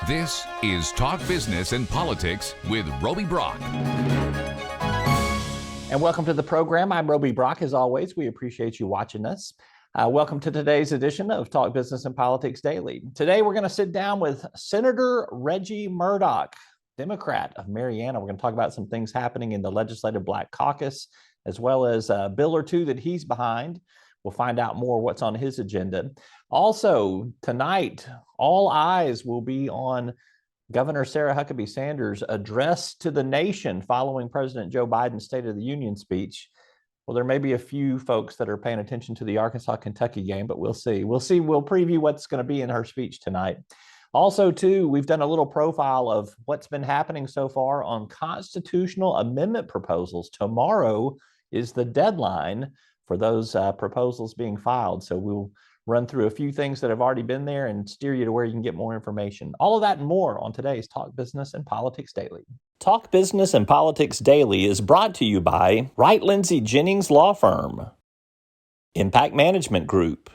This is Talk Business and Politics with Roby Brock. And welcome to the program. I'm Roby Brock. As always, we appreciate you watching us. Welcome to today's edition of Talk Business and Politics Daily. Today, we're going to sit down with Senator Reggie Murdock, Democrat of Marianna. We're going to talk about some things happening in the Legislative Black Caucus, as well as a bill or two that he's behind. We'll find out more what's on his agenda. Also, tonight, all eyes will be on Governor Sarah Huckabee Sanders' address to the nation following President Joe Biden's State of the Union speech. Well, there may be a few folks that are paying attention to the Arkansas-Kentucky game, but we'll see. We'll preview what's going to be in her speech tonight. Also, too, we've done a little profile of what's been happening so far on constitutional amendment proposals. Tomorrow is the deadline for those proposals being filed. So we'll run through a few things that have already been there and steer you to where you can get more information. All of that and more on today's Talk Business and Politics Daily. Talk Business and Politics Daily is brought to you by Wright Lindsay Jennings Law Firm, Impact Management Group,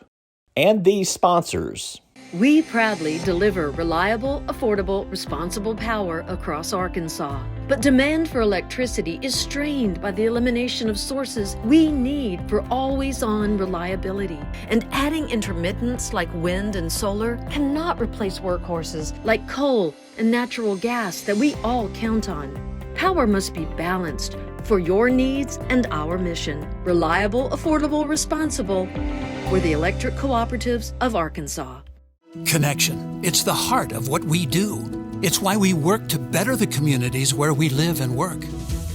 and these sponsors. We proudly deliver reliable, affordable, responsible power across Arkansas. But demand for electricity is strained by the elimination of sources we need for always-on reliability. And adding intermittents like wind and solar cannot replace workhorses like coal and natural gas that we all count on. Power must be balanced for your needs and our mission. Reliable, affordable, responsible. We're the Electric Cooperatives of Arkansas. Connection. It's the heart of what we do. It's why we work to better the communities where we live and work.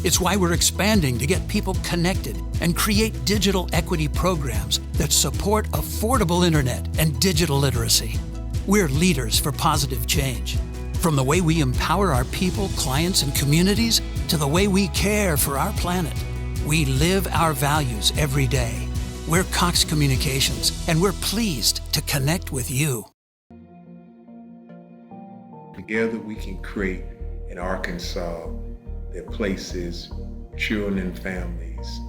It's why we're expanding to get people connected and create digital equity programs that support affordable internet and digital literacy. We're leaders for positive change. From the way we empower our people, clients, and communities to the way we care for our planet. We live our values every day. We're Cox Communications, and we're pleased to connect with you. Together we can create an Arkansas that places children and families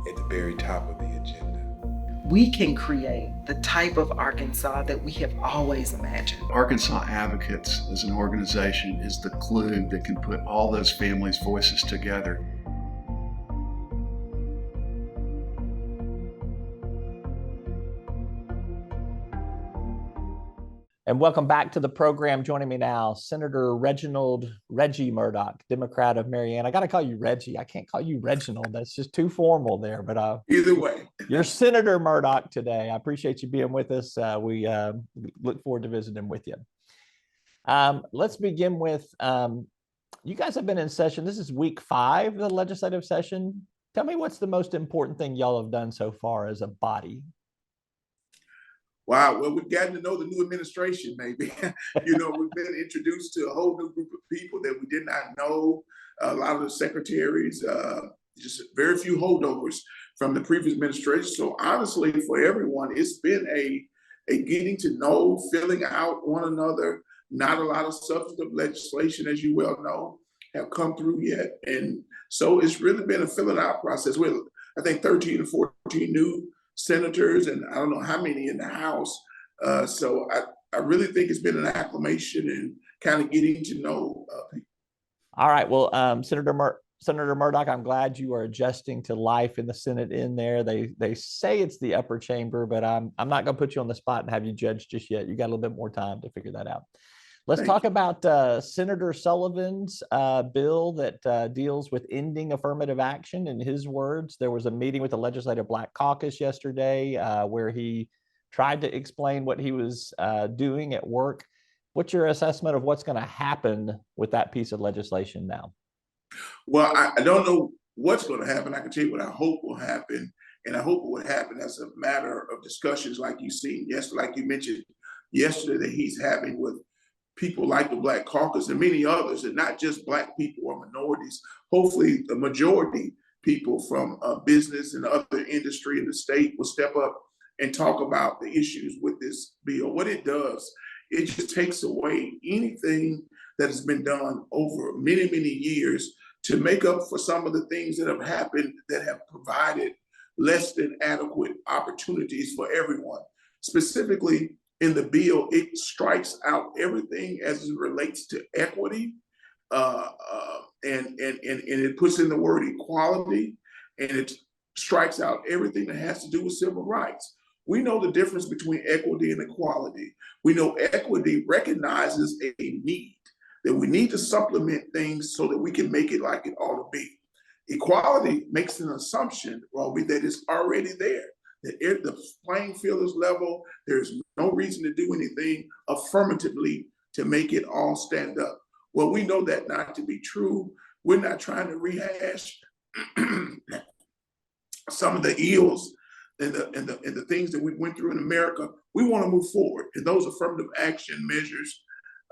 at the very top of the agenda. We can create the type of Arkansas that we have always imagined. Arkansas Advocates as an organization is the glue that can put all those families' voices together. And welcome back to the program. Joining me now, Senator Reggie Murdock, Democrat of Marianna. I got to call you Reggie. I can't call you Reginald. That's just too formal there. But either way, you're Senator Murdock today. I appreciate you being with us. We look forward to visiting with you. Let's begin with, you guys have been in session. This is week 5 of the legislative session. Tell me what's the most important thing y'all have done so far as a body? Wow, well, we've gotten to know the new administration, maybe. We've been introduced to a whole new group of people that we did not know. A lot of the secretaries, just very few holdovers from the previous administration. So honestly, for everyone, it's been a getting to know, filling out one another. Not a lot of substantive legislation, as you well know, have come through yet. And so it's really been a filling out process. With, I think, 13 or 14 new senators, and I don't know how many in the House. So I really think it's been an acclimation and kind of getting to know people. All right. Well, Senator Murdock, I'm glad you are adjusting to life in the Senate in there. They say it's the upper chamber, but I'm not going to put you on the spot and have you judge just yet. You got a little bit more time to figure that out. Let's talk about Senator Sullivan's bill that deals with ending affirmative action. In his words, there was a meeting with the Legislative Black Caucus yesterday where he tried to explain what he was doing at work. What's your assessment of what's going to happen with that piece of legislation now? Well, I don't know what's going to happen. I can tell you what I hope will happen. And I hope it would happen as a matter of discussions like you seen yesterday, like you mentioned yesterday, that he's having with people like the Black Caucus and many others, and not just Black people or minorities. Hopefully the majority people from business and other industry in the state will step up and talk about the issues with this bill. What it does, it just takes away anything that has been done over many, many years to make up for some of the things that have happened that have provided less than adequate opportunities for everyone. Specifically, in the bill, it strikes out everything as it relates to equity, and it puts in the word equality, and it strikes out everything that has to do with civil rights. We know the difference between equity and equality. We know equity recognizes a need, that we need to supplement things so that we can make it like it ought to be. Equality makes an assumption, Roby, that it's already there, that if the playing field is level, there's no reason to do anything affirmatively to make it all stand up. Well, we know that not to be true. We're not trying to rehash some of the ills and the things that we went through in America. We want to move forward, and those affirmative action measures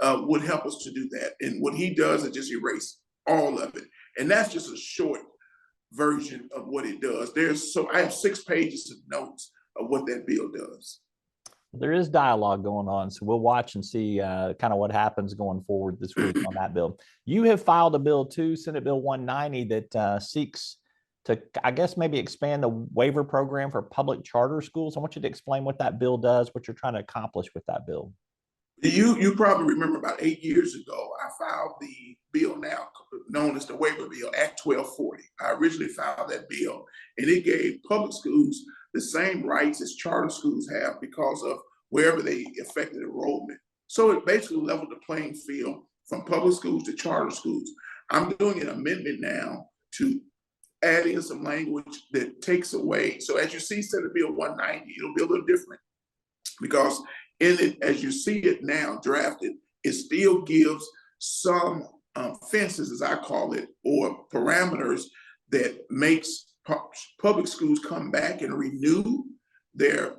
would help us to do that. And what he does is just erase all of it. And that's just a short version of what it does. I have 6 pages of notes of what that bill does. There is dialogue going on, so we'll watch and see kind of what happens going forward this week on that bill. You have filed a bill too, Senate Bill 190, that seeks to, I guess, maybe expand the waiver program for public charter schools. I want you to explain what that bill does, what you're trying to accomplish with that bill. You probably remember about 8 years ago, I filed the bill now known as the waiver bill, Act 1240. I originally filed that bill, and it gave public schools the same rights as charter schools have because of wherever they affected enrollment. So it basically leveled the playing field from public schools to charter schools. I'm doing an amendment now to add in some language that takes away. So as you see Senate Bill 190, it'll be a little different because in it, as you see it now drafted, it still gives some fences, as I call it, or parameters that makes public schools come back and renew their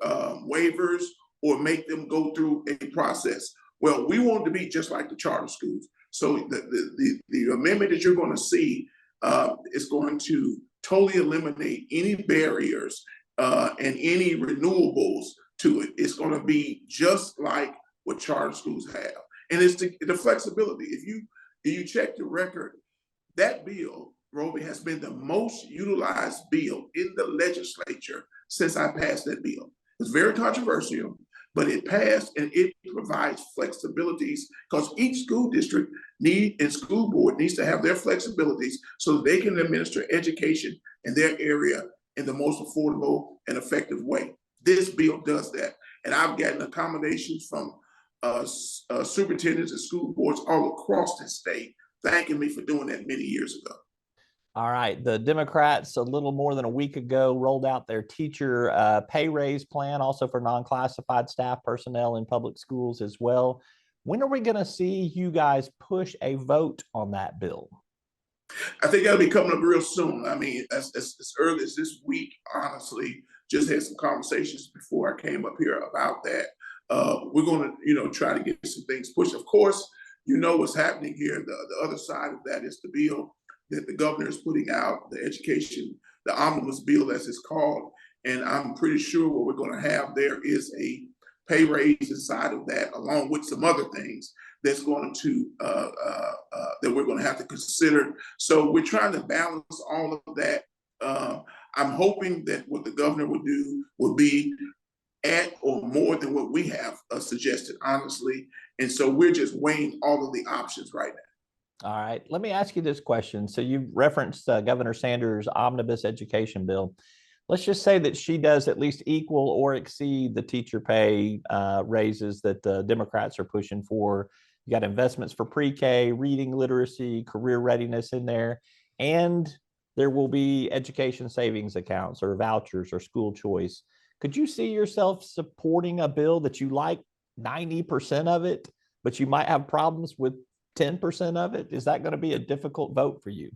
waivers or make them go through a process. Well, we want to be just like the charter schools. So the amendment that you're going to see is going to totally eliminate any barriers and any renewables to it. It's going to be just like what charter schools have. And it's the flexibility. If you check the record, that bill, Roby, has been the most utilized bill in the legislature since I passed that bill. It's very controversial, but it passed, and it provides flexibilities because each school district and school board needs to have their flexibilities so they can administer education in their area in the most affordable and effective way. This bill does that. And I've gotten accommodations from superintendents and school boards all across the state thanking me for doing that many years ago. All right. The Democrats, a little more than a week ago, rolled out their teacher pay raise plan, also for non-classified staff personnel in public schools as well. When are we going to see you guys push a vote on that bill? I think that'll be coming up real soon. I mean, as early as this week, honestly, just had some conversations before I came up here about that. We're going to, try to get some things pushed. Of course, what's happening here. The other side of that is the bill that the governor is putting out, the education, the omnibus bill, as it's called. And I'm pretty sure what we're going to have there is a pay raise inside of that, along with some other things that's going to, that we're going to have to consider. So we're trying to balance all of that. I'm hoping that what the governor would do will be at or more than what we have suggested, honestly. And so we're just weighing all of the options right now. All right. Let me ask you this question. So you referenced Governor Sanders' omnibus education bill. Let's just say that she does at least equal or exceed the teacher pay raises that the Democrats are pushing for. You got investments for pre-K, reading literacy, career readiness in there, and there will be education savings accounts or vouchers or school choice. Could you see yourself supporting a bill that you like 90% of it, but you might have problems with 10% of it? Is that going to be a difficult vote for you?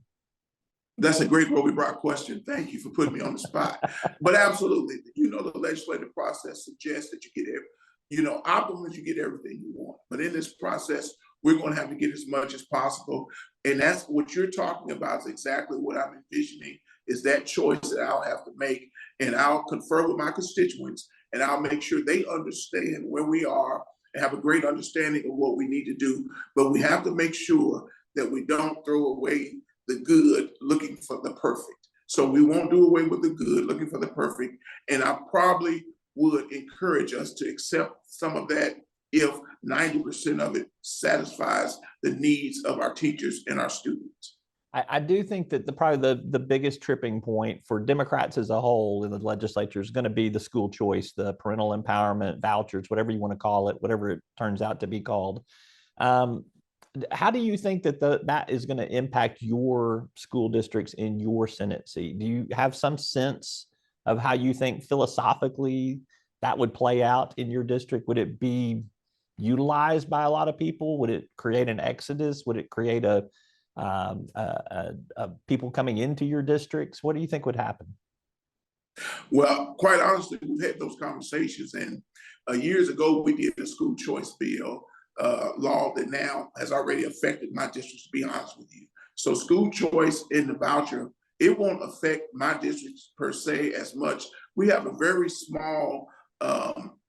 That's a great Roby Brock question. Thank you for putting me on the spot. But absolutely, the legislative process suggests that you get, optimally you get everything you want. But in this process, we're going to have to get as much as possible. And that's what you're talking about is exactly what I'm envisioning, is that choice that I'll have to make. And I'll confer with my constituents, and I'll make sure they understand where we are and have a great understanding of what we need to do. But we have to make sure that we don't throw away the good looking for the perfect. So we won't do away with the good looking for the perfect. And I probably would encourage us to accept some of that if 90% of it satisfies the needs of our teachers and our students. I do think that probably the biggest tripping point for Democrats as a whole in the legislature is going to be the school choice, the parental empowerment, vouchers, whatever you want to call it, whatever it turns out to be called. How do you think that that is going to impact your school districts in your Senate seat? Do you have some sense of how you think philosophically that would play out in your district? Would it be utilized by a lot of people? Would it create an exodus? Would it create people coming into your districts? What do you think would happen? Well, quite honestly, we've had those conversations, and years ago we did a school choice bill law that now has already affected my district, to be honest with you. So school choice in the voucher, it won't affect my district per se as much. We have a very small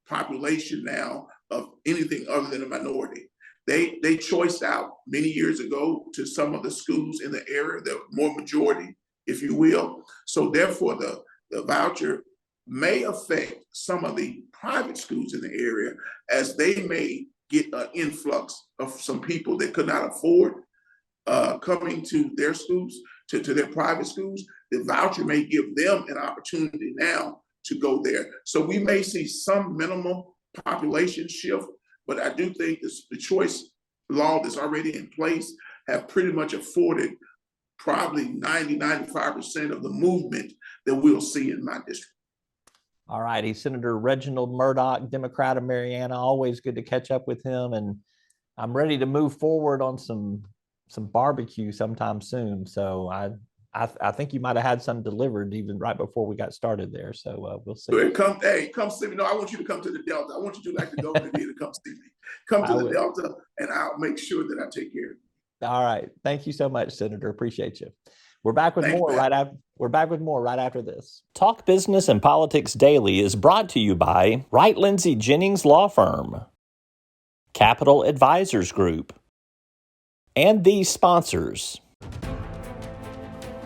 population now of anything other than a minority. They choiced out many years ago to some of the schools in the area, the more majority, if you will. So therefore, the voucher may affect some of the private schools in the area, as they may get an influx of some people that could not afford coming to their schools, to their private schools. The voucher may give them an opportunity now to go there. So we may see some minimal population shift, but I do think the choice law that's already in place have pretty much afforded probably 90–95% of the movement that we'll see in my district. All righty, Senator Reginald Murdock, Democrat of Marianna. Always good to catch up with him, and I'm ready to move forward on some barbecue sometime soon. So I think you might have had some delivered even right before we got started there. So we'll see. Come see me. No, I want you to come to the Delta. I want you to, like the governor did, to come see me. Come to the Delta, and I'll make sure that I take care of you. All right. Thank you so much, Senator. Appreciate you. We're back with more right after. We're back with more right after this. Talk Business and Politics Daily is brought to you by Wright Lindsay Jennings Law Firm, Capital Advisors Group, and these sponsors.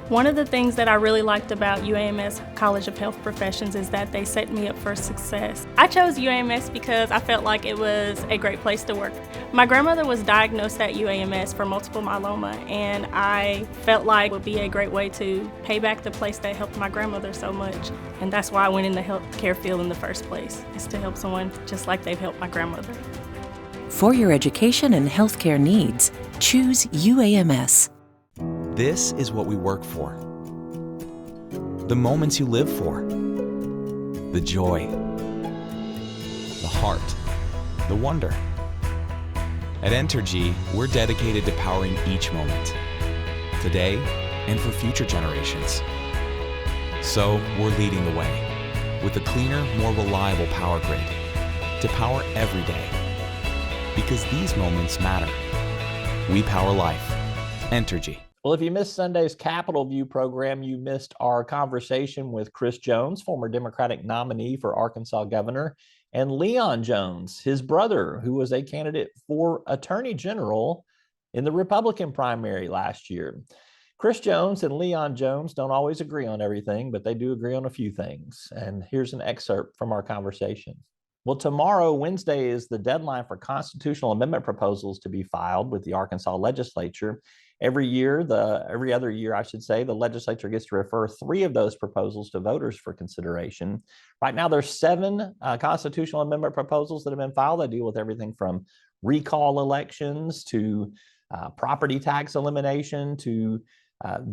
One of the things that I really liked about UAMS College of Health Professions is that they set me up for success. I chose UAMS because I felt like it was a great place to work. My grandmother was diagnosed at UAMS for multiple myeloma, and I felt like it would be a great way to pay back the place that helped my grandmother so much. And that's why I went in the healthcare field in the first place, is to help someone just like they've helped my grandmother. For your education and healthcare needs, choose UAMS. This is what we work for. The moments you live for. The joy. The heart. The wonder. At Entergy, we're dedicated to powering each moment. Today and for future generations. So we're leading the way with a cleaner, more reliable power grid to power every day. Because these moments matter. We power life. Entergy. Well, if you missed Sunday's Capitol View program, you missed our conversation with Chris Jones, former Democratic nominee for Arkansas governor, and Leon Jones, his brother, who was a candidate for Attorney General in the Republican primary last year. Chris Jones and Leon Jones don't always agree on everything, but they do agree on a few things. And here's an excerpt from our conversation. Well, tomorrow, Wednesday, is the deadline for constitutional amendment proposals to be filed with the Arkansas legislature. Every other year, I should say, the legislature gets to refer 3 of those proposals to voters for consideration. Right now, there's 7 constitutional amendment proposals that have been filed that deal with everything from recall elections to property tax elimination to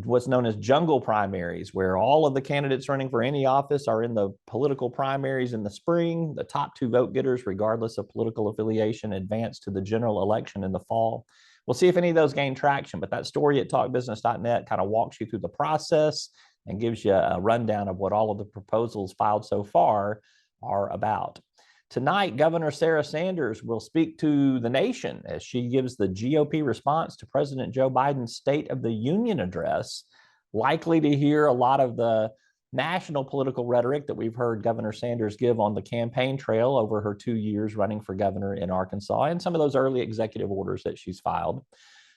what's known as jungle primaries, where all of the candidates running for any office are in the political primaries in the spring. The top 2 vote getters, regardless of political affiliation, advance to the general election in the fall. We'll see if any of those gain traction, but that story at talkbusiness.net kind of walks you through the process and gives you a rundown of what all of the proposals filed so far are about. Tonight, Governor Sarah Sanders will speak to the nation as she gives the GOP response to President Joe Biden's State of the Union address. Likely to hear a lot of the national political rhetoric that we've heard Governor Sanders give on the campaign trail over her 2 years running for governor in Arkansas and some of those early executive orders that she's filed.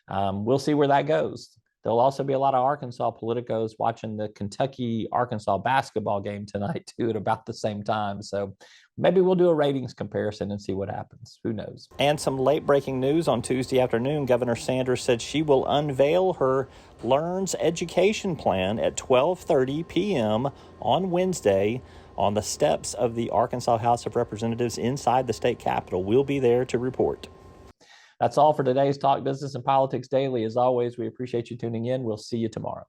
We'll see where that goes. There'll also be a lot of Arkansas politicos watching the Kentucky-Arkansas basketball game tonight, too, at about the same time. So maybe we'll do a ratings comparison and see what happens. Who knows? And some late-breaking news on Tuesday afternoon. Governor Sanders said she will unveil her Learns Education Plan at 12:30 p.m. on Wednesday on the steps of the Arkansas House of Representatives inside the state capitol. We'll be there to report. That's all for today's Talk Business and Politics Daily. As always, we appreciate you tuning in. We'll see you tomorrow.